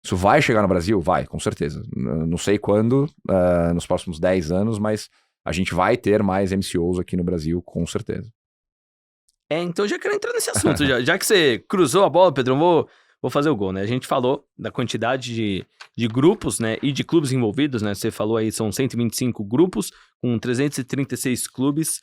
Isso vai chegar no Brasil? Vai, com certeza. Não sei quando, nos próximos 10 anos, mas a gente vai ter mais MCOs aqui no Brasil, com certeza. Então já quero entrar nesse assunto. Já que você cruzou a bola, Pedrão, vou fazer o gol, né? A gente falou da quantidade de grupos, né? E de clubes envolvidos, né? Você falou aí, são 125 grupos, com 336 clubes.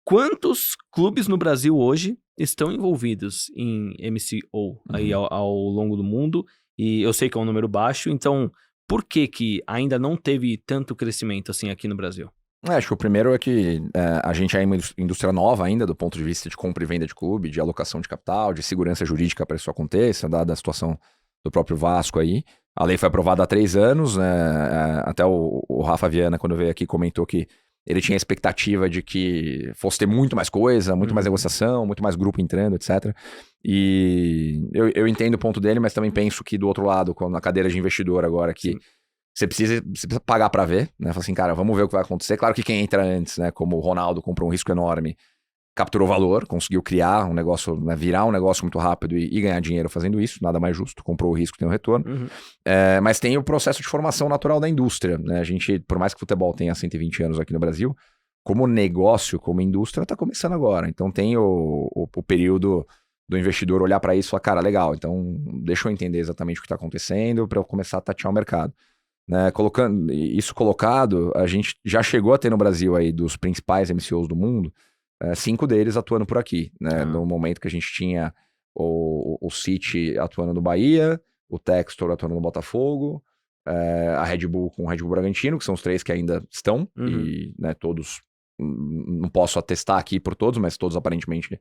Quantos clubes no Brasil hoje estão envolvidos em MCO aí ao longo do mundo? E eu sei que é um número baixo, então por que ainda não teve tanto crescimento assim aqui no Brasil? Acho que o primeiro é que a gente é uma indústria nova ainda, do ponto de vista de compra e venda de clube, de alocação de capital, de segurança jurídica para que isso aconteça, dada a situação do próprio Vasco aí. A lei foi aprovada há 3 anos, né? Até o Rafa Viana, quando veio aqui, comentou que ele tinha a expectativa de que fosse ter muito mais coisa, muito mais negociação, muito mais grupo entrando, etc. E eu entendo o ponto dele, mas também penso que do outro lado, na cadeira de investidor agora, que Sim. você precisa pagar pra ver, né? Fala assim, cara, vamos ver o que vai acontecer. Claro que quem entra antes, né? Como o Ronaldo comprou um risco enorme, capturou valor, conseguiu criar um negócio, né, virar um negócio muito rápido e ganhar dinheiro fazendo isso, nada mais justo. Comprou o risco, tem um retorno. Mas tem o processo de formação natural da indústria, né? A gente, por mais que o futebol tenha 120 anos aqui no Brasil, como negócio, como indústria, está começando agora. Então tem o período do investidor olhar para isso e falar, cara, legal, então deixa eu entender exatamente o que está acontecendo para eu começar a tatear o mercado. Né, colocado, a gente já chegou a ter no Brasil aí dos principais MCOs do mundo, 5 deles atuando por aqui, né? No momento que a gente tinha o City atuando no Bahia, o Textor atuando no Botafogo, a Red Bull com o Red Bull Bragantino, que são os 3 que ainda estão, e né, todos, não posso atestar aqui por todos, mas todos aparentemente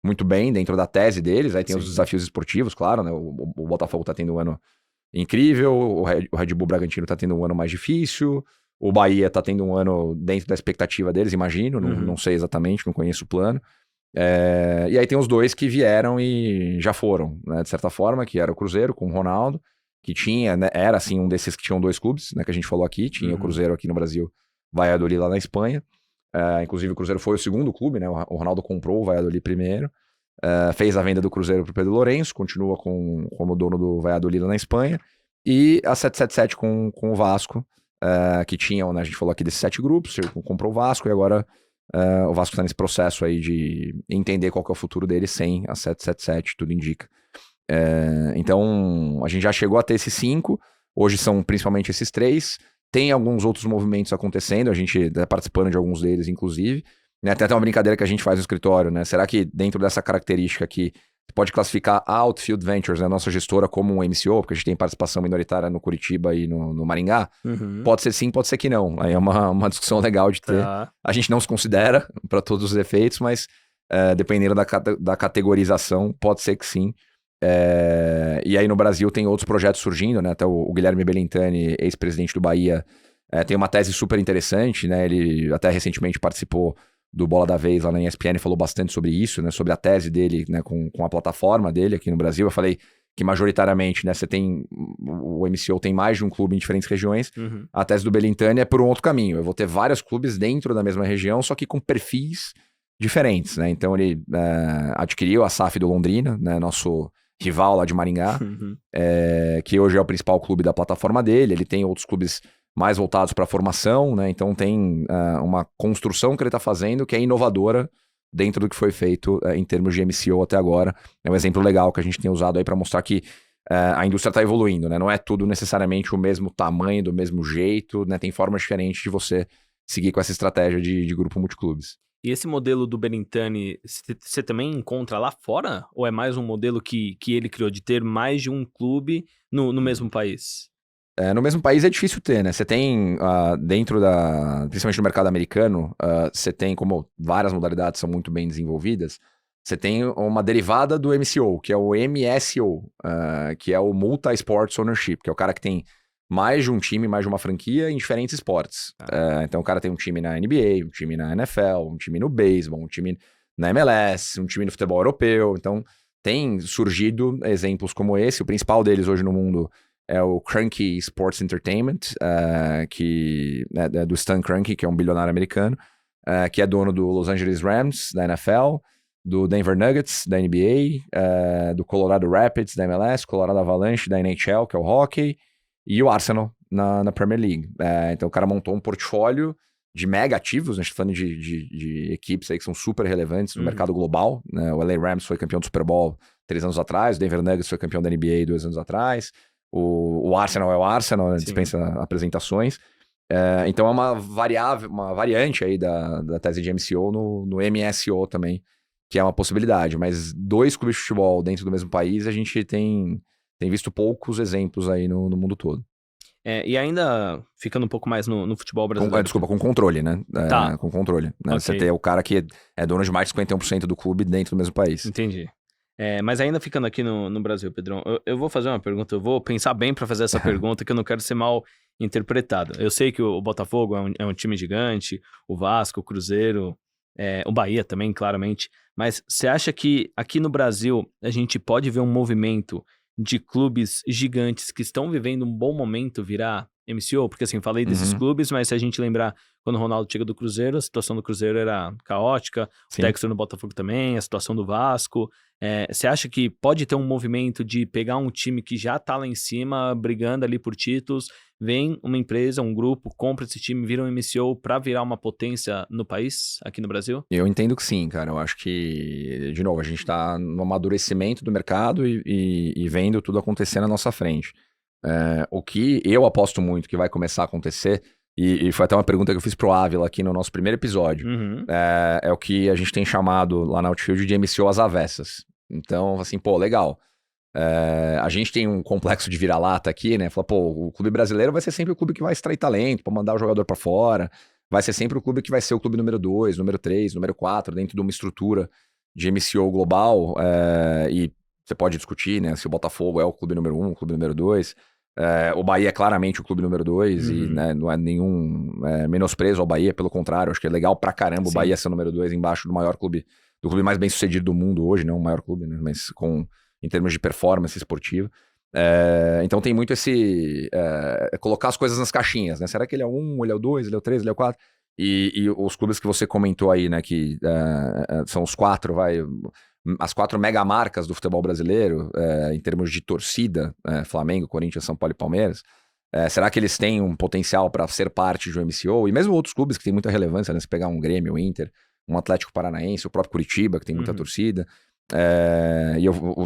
muito bem dentro da tese deles. Aí tem os desafios esportivos, claro, né? O Botafogo tá tendo um ano incrível, o Red Bull Bragantino tá tendo um ano mais difícil, o Bahia tá tendo um ano dentro da expectativa deles, imagino, não sei exatamente, não conheço o plano. E aí tem os 2 que vieram e já foram, né, de certa forma, que era o Cruzeiro com o Ronaldo, que tinha, né, era assim um desses que tinham 2 clubes, né, que a gente falou aqui, tinha o Cruzeiro aqui no Brasil, Valladolid lá na Espanha, inclusive o Cruzeiro foi o segundo clube, né, o Ronaldo comprou o Valladolid primeiro, fez a venda do Cruzeiro para o Pedro Lourenço, continua como dono do Valladolid lá na Espanha, e a 777 com o Vasco, que tinha, né, a gente falou aqui desses 7 grupos, comprou o Vasco e agora o Vasco está nesse processo aí de entender qual que é o futuro dele sem a 777, tudo indica. Então, a gente já chegou a ter esses 5, hoje são principalmente esses 3, tem alguns outros movimentos acontecendo, a gente está participando de alguns deles, inclusive, né? Tem até uma brincadeira que a gente faz no escritório, né? Será que dentro dessa característica aqui, você pode classificar a Outfield Ventures, né, a nossa gestora, como um MCO, porque a gente tem participação minoritária no Curitiba e no Maringá? Pode ser sim, pode ser que não. Aí é uma discussão legal de ter. A gente não se considera para todos os efeitos, mas dependendo da categorização, pode ser que sim. E aí no Brasil tem outros projetos surgindo, né? Até o Guilherme Belintani, ex-presidente do Bahia, tem uma tese super interessante, né? Ele até recentemente participou do Bola da Vez lá na ESPN e falou bastante sobre isso, né? Sobre a tese dele, né? Com a plataforma dele aqui no Brasil. Eu falei que majoritariamente, né? O MCO tem mais de um clube em diferentes regiões. A tese do Belintani é por um outro caminho. Eu vou ter vários clubes dentro da mesma região, só que com perfis diferentes, né? Então ele adquiriu a SAF do Londrina, né? Nosso rival lá de Maringá, que hoje é o principal clube da plataforma dele. Ele tem outros clubes mais voltados para a formação, né? Então tem uma construção que ele está fazendo que é inovadora dentro do que foi feito em termos de MCO até agora. É um exemplo legal que a gente tem usado aí para mostrar que a indústria está evoluindo, né? Não é tudo necessariamente o mesmo tamanho, do mesmo jeito, né? Tem formas diferentes de você seguir com essa estratégia de grupo multiclubes. E esse modelo do Belintani, você também encontra lá fora? Ou é mais um modelo que ele criou de ter mais de um clube no mesmo país? No mesmo país é difícil ter, né? Você tem dentro principalmente no mercado americano, você tem, como várias modalidades são muito bem desenvolvidas, você tem uma derivada do MCO, que é o MSO, que é o Multi-Sports Ownership, que é o cara que tem mais de um time, mais de uma franquia em diferentes esportes. Então o cara tem um time na NBA, um time na NFL, um time no beisebol, um time na MLS, um time no futebol europeu. Então tem surgido exemplos como esse. O principal deles hoje no mundo é o Kroenke Sports Entertainment, que é do Stan Kroenke, que é um bilionário americano, que é dono do Los Angeles Rams, da NFL, do Denver Nuggets, da NBA, do Colorado Rapids, da MLS, Colorado Avalanche, da NHL, que é o hockey, e o Arsenal na Premier League. Então o cara montou um portfólio de mega ativos, né? A gente tá falando de equipes aí que são super relevantes no mercado global, né? O LA Rams foi campeão do Super Bowl 3 anos atrás, o Denver Nuggets foi campeão da NBA 2 anos atrás, o Arsenal é o Arsenal, né? Dispensa apresentações. Então é uma variante aí da tese de MCO no MSO também, que é uma possibilidade, mas 2 clubes de futebol dentro do mesmo país, a gente tem visto poucos exemplos aí no mundo todo. E ainda, ficando um pouco mais no futebol brasileiro... Com controle, né? Tá. Com controle. Né? Okay. Você tem o cara que é dono de mais de 51% do clube dentro do mesmo país. Entendi. Mas ainda ficando aqui no Brasil, Pedrão, eu vou fazer uma pergunta, eu vou pensar bem pra fazer essa pergunta, que eu não quero ser mal interpretado. Eu sei que o Botafogo é um time gigante, o Vasco, o Cruzeiro, o Bahia também, claramente, mas você acha que aqui no Brasil a gente pode ver um movimento de clubes gigantes que estão vivendo um bom momento virar MCO? Porque assim, falei desses clubes, mas se a gente lembrar, quando o Ronaldo chega do Cruzeiro, a situação do Cruzeiro era caótica, o Textor no Botafogo também, a situação do Vasco. Você acha que pode ter um movimento de pegar um time que já tá lá em cima, brigando ali por títulos, vem uma empresa, um grupo, compra esse time, vira um MCO pra virar uma potência no país, aqui no Brasil? Eu entendo que sim, cara. Eu acho que, de novo, a gente tá no amadurecimento do mercado e vendo tudo acontecer na nossa frente. O que eu aposto muito que vai começar a acontecer, e foi até uma pergunta que eu fiz pro Ávila aqui no nosso primeiro episódio, é o que a gente tem chamado lá na Outfield de MCO às avessas. Então, assim, legal. A gente tem um complexo de vira-lata aqui, né? Fala, o clube brasileiro vai ser sempre o clube que vai extrair talento pra mandar o jogador pra fora, vai ser sempre o clube que vai ser o clube número 2, número 3, número 4, dentro de uma estrutura de MCO global, e você pode discutir, né, se o Botafogo é o clube número 1, o clube número 2, o Bahia é claramente o clube número 2, e né, não é nenhum menosprezo ao Bahia, pelo contrário, acho que é legal pra caramba o Bahia ser o número 2 embaixo do maior clube, do clube mais bem sucedido do mundo hoje, não o maior clube, né, mas em termos de performance esportiva. Então tem muito esse colocar as coisas nas caixinhas, né? Será que ele é o 1, ele é o 2, ele é o 3, ele é o 4? E os clubes que você comentou aí, né, que são os 4, as 4 megamarcas do futebol brasileiro, em termos de torcida, Flamengo, Corinthians, São Paulo e Palmeiras, será que eles têm um potencial para ser parte de um MCO? E mesmo outros clubes que têm muita relevância, né? Se pegar um Grêmio, o Inter, um Atlético Paranaense, o próprio Curitiba, que tem muita torcida,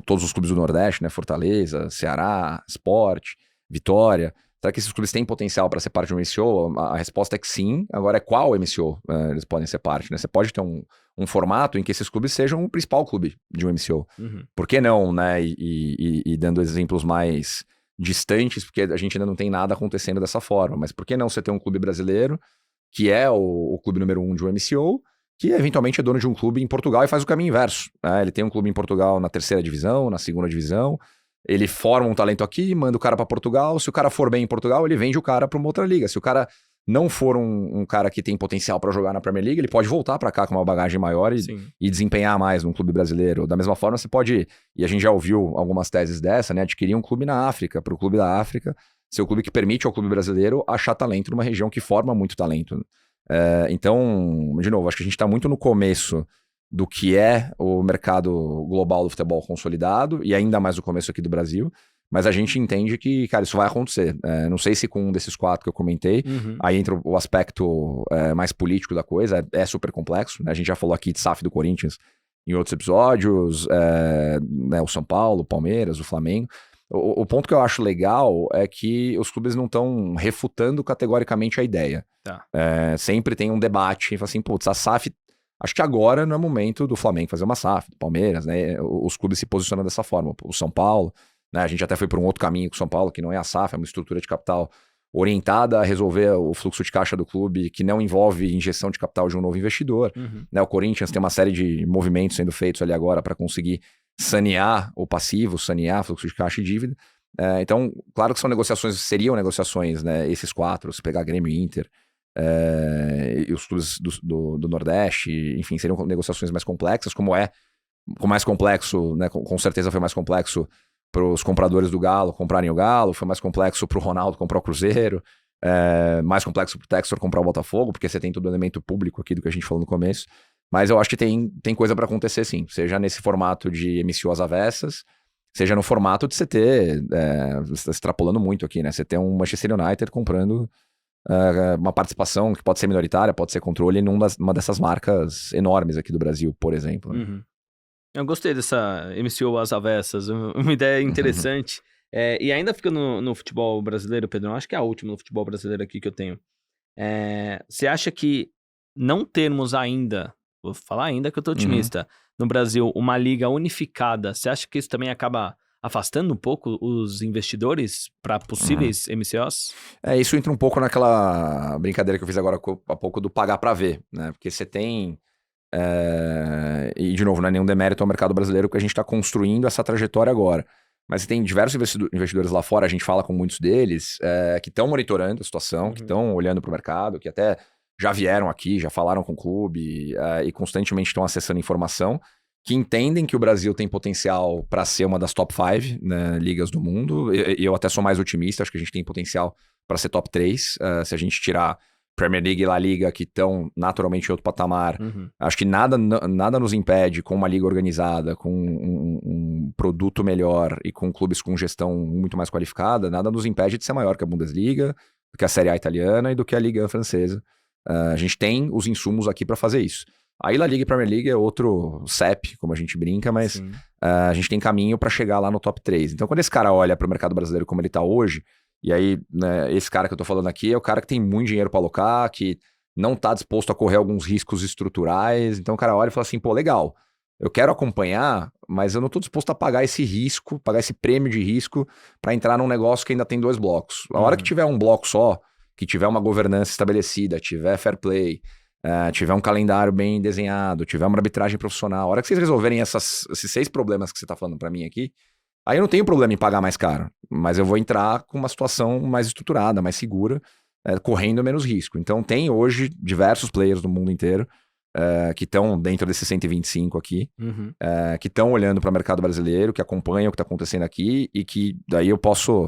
todos os clubes do Nordeste, né? Fortaleza, Ceará, Sport, Vitória. Será que esses clubes têm potencial para ser parte de um MCO? A resposta é que sim. Agora, qual MCO eles podem ser parte, né? Você pode ter um formato em que esses clubes sejam o principal clube de um MCO. Por que não, né? E dando exemplos mais distantes, porque a gente ainda não tem nada acontecendo dessa forma. Mas por que não você ter um clube brasileiro, que é o clube número 1 de um MCO, que eventualmente é dono de um clube em Portugal e faz o caminho inverso, né? Ele tem um clube em Portugal na 3ª divisão, na 2ª divisão, ele forma um talento aqui, manda o cara para Portugal, se o cara for bem em Portugal, ele vende o cara para uma outra liga. Se o cara não for um cara que tem potencial para jogar na Premier League, ele pode voltar para cá com uma bagagem maior e desempenhar mais num clube brasileiro. Da mesma forma, você pode, e a gente já ouviu algumas teses dessa, né? Adquirir um clube na África, para o clube da África ser o clube que permite ao clube brasileiro achar talento numa região que forma muito talento. Então, de novo, acho que a gente está muito no começo do que é o mercado global do futebol consolidado, e ainda mais no começo aqui do Brasil, mas a gente entende que, cara, isso vai acontecer. Não sei se com um desses 4 que eu comentei, aí entra o aspecto mais político da coisa, é super complexo, né? A gente já falou aqui de SAF do Corinthians em outros episódios, né, o São Paulo, o Palmeiras, o Flamengo. O ponto que eu acho legal é que os clubes não estão refutando categoricamente a ideia. Tá. Sempre tem um debate, assim, putz, a SAF, acho que agora não é momento do Flamengo fazer uma SAF, do Palmeiras, né? Os clubes se posicionam dessa forma. O São Paulo, né? A gente até foi por um outro caminho com o São Paulo, que não é a SAF, é uma estrutura de capital orientada a resolver o fluxo de caixa do clube, que não envolve injeção de capital de um novo investidor. Né? O Corinthians tem uma série de movimentos sendo feitos ali agora para conseguir sanear o passivo, sanear fluxo de caixa e dívida. Então, claro que seriam negociações, né? Esses 4, se pegar Grêmio e Inter, e os clubes do Nordeste, enfim, seriam negociações mais complexas, como mais complexo, né? Com certeza foi mais complexo para os compradores do Galo comprarem o Galo, foi mais complexo para o Ronaldo comprar o Cruzeiro, mais complexo para o Textor comprar o Botafogo, porque você tem todo o elemento público aqui do que a gente falou no começo. Mas eu acho que tem coisa para acontecer sim, seja nesse formato de MCO às avessas, seja no formato de você ter, você tá extrapolando muito aqui, né? Você ter um Manchester United comprando uma participação que pode ser minoritária, pode ser controle numa dessas marcas enormes aqui do Brasil, por exemplo. Né? Uhum. Eu gostei dessa MCO às avessas, uma ideia interessante. E ainda fica no futebol brasileiro, Pedro, acho que é a última no futebol brasileiro aqui que eu tenho. Você acha que não termos ainda, vou falar ainda que eu tô otimista, no Brasil, uma liga unificada, você acha que isso também acaba afastando um pouco os investidores para possíveis MCOs? Isso entra um pouco naquela brincadeira que eu fiz agora há pouco do pagar para ver, né? Porque você tem... e, de novo, não é nenhum demérito ao mercado brasileiro, porque a gente está construindo essa trajetória agora. Mas tem diversos investidores lá fora, a gente fala com muitos deles, que estão monitorando a situação, que estão olhando para o mercado, que até já vieram aqui, já falaram com o clube e constantemente estão acessando informação, que entendem que o Brasil tem potencial para ser uma das top 5, né, ligas do mundo. E eu até sou mais otimista, acho que a gente tem potencial para ser top 3. Se a gente tirar Premier League e La Liga, que estão naturalmente em outro patamar, acho que nada nos impede, com uma liga organizada, com um produto melhor e com clubes com gestão muito mais qualificada, nada nos impede de ser maior que a Bundesliga, do que a Série A italiana e do que a Liga francesa. A gente tem os insumos aqui para fazer isso. Aí La Liga e Premier League é outro CEP, como a gente brinca, mas a gente tem caminho para chegar lá no top 3. Então, quando esse cara olha para o mercado brasileiro como ele está hoje, e aí, né, esse cara que eu tô falando aqui é o cara que tem muito dinheiro para alocar, que não tá disposto a correr alguns riscos estruturais. Então o cara olha e fala assim, pô, legal, eu quero acompanhar, mas eu não tô disposto a pagar esse risco, pagar esse prêmio de risco para entrar num negócio que ainda tem 2 blocos. A hora que tiver um bloco só, que tiver uma governança estabelecida, tiver fair play, tiver um calendário bem desenhado, tiver uma arbitragem profissional, a hora que vocês resolverem esses 6 problemas que você tá falando para mim aqui, aí eu não tenho problema em pagar mais caro, mas eu vou entrar com uma situação mais estruturada, mais segura, correndo menos risco. Então tem hoje diversos players do mundo inteiro que estão dentro desses 125 aqui, que estão olhando para o mercado brasileiro, que acompanham o que está acontecendo aqui e que daí eu posso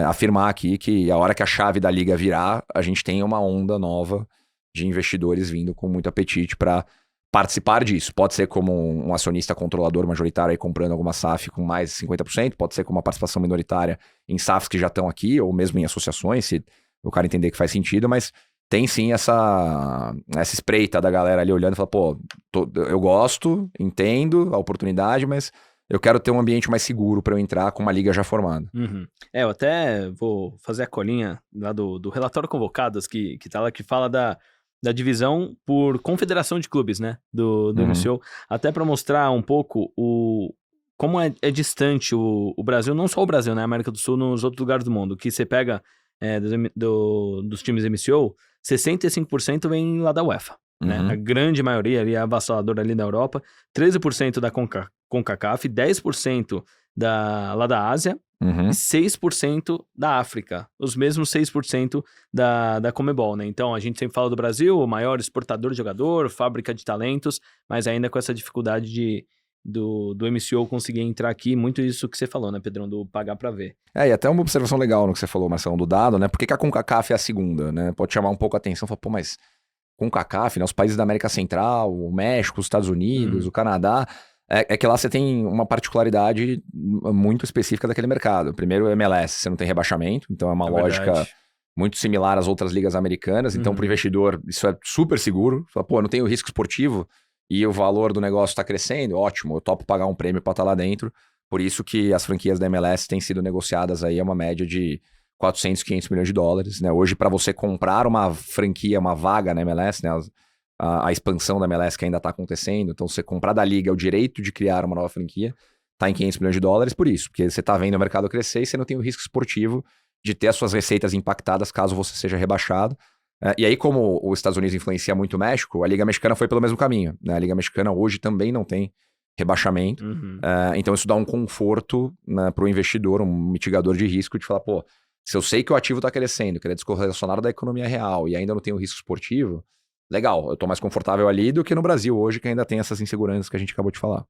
afirmar aqui que a hora que a chave da liga virar, a gente tem uma onda nova de investidores vindo com muito apetite para participar disso. Pode ser como um acionista controlador majoritário aí comprando alguma SAF com mais de 50%, pode ser com uma participação minoritária em SAFs que já estão aqui, ou mesmo em associações, se o cara entender que faz sentido, mas tem sim essa espreita da galera ali olhando e falar, pô, eu gosto, entendo a oportunidade, mas eu quero ter um ambiente mais seguro para eu entrar com uma liga já formada. Eu até vou fazer a colinha lá do relatório Convocados, que tá lá, que fala da divisão por confederação de clubes, né, do MCO, até para mostrar um pouco como é distante o Brasil, não só o Brasil, né, a América do Sul, nos outros lugares do mundo, que você pega dos times MCO, 65% vem lá da UEFA, né, a grande maioria ali, a avassaladora ali da Europa, 13% da CONCACAF, 10% lá da Ásia, e 6% da África, os mesmos 6% da Conmebol, né? Então, a gente sempre fala do Brasil, o maior exportador de jogador, fábrica de talentos, mas ainda com essa dificuldade do MCO conseguir entrar aqui, muito isso que você falou, né, Pedrão, do pagar pra ver. E até uma observação legal no que você falou, Marcelo, do dado, né? Por que a CONCACAF é a segunda, né? Pode chamar um pouco a atenção, falar, pô, mas CONCACAF, né? Os países da América Central, o México, os Estados Unidos, o Canadá... É que lá você tem uma particularidade muito específica daquele mercado. Primeiro, o MLS, você não tem rebaixamento, então é uma lógica muito similar às outras ligas americanas. Então, para o investidor, isso é super seguro. Fala, pô, eu não tenho risco esportivo e o valor do negócio está crescendo, ótimo, eu topo pagar um prêmio para estar lá dentro. Por isso que as franquias da MLS têm sido negociadas aí a uma média de 400, 500 milhões de dólares. Né? Hoje, para você comprar uma franquia, uma vaga na MLS, né? A expansão da MLS que ainda está acontecendo, então você comprar da liga o direito de criar uma nova franquia, está em 500 milhões de dólares por isso, porque você está vendo o mercado crescer e você não tem o risco esportivo de ter as suas receitas impactadas caso você seja rebaixado. E aí, como os Estados Unidos influencia muito o México, a Liga Mexicana foi pelo mesmo caminho. Né? A Liga Mexicana hoje também não tem rebaixamento, então isso dá um conforto, né, para o investidor, um mitigador de risco de falar, pô, se eu sei que o ativo está crescendo, que ele é descorrelacionado da economia real e ainda não tem o risco esportivo, legal, eu tô mais confortável ali do que no Brasil hoje, que ainda tem essas inseguranças que a gente acabou de falar.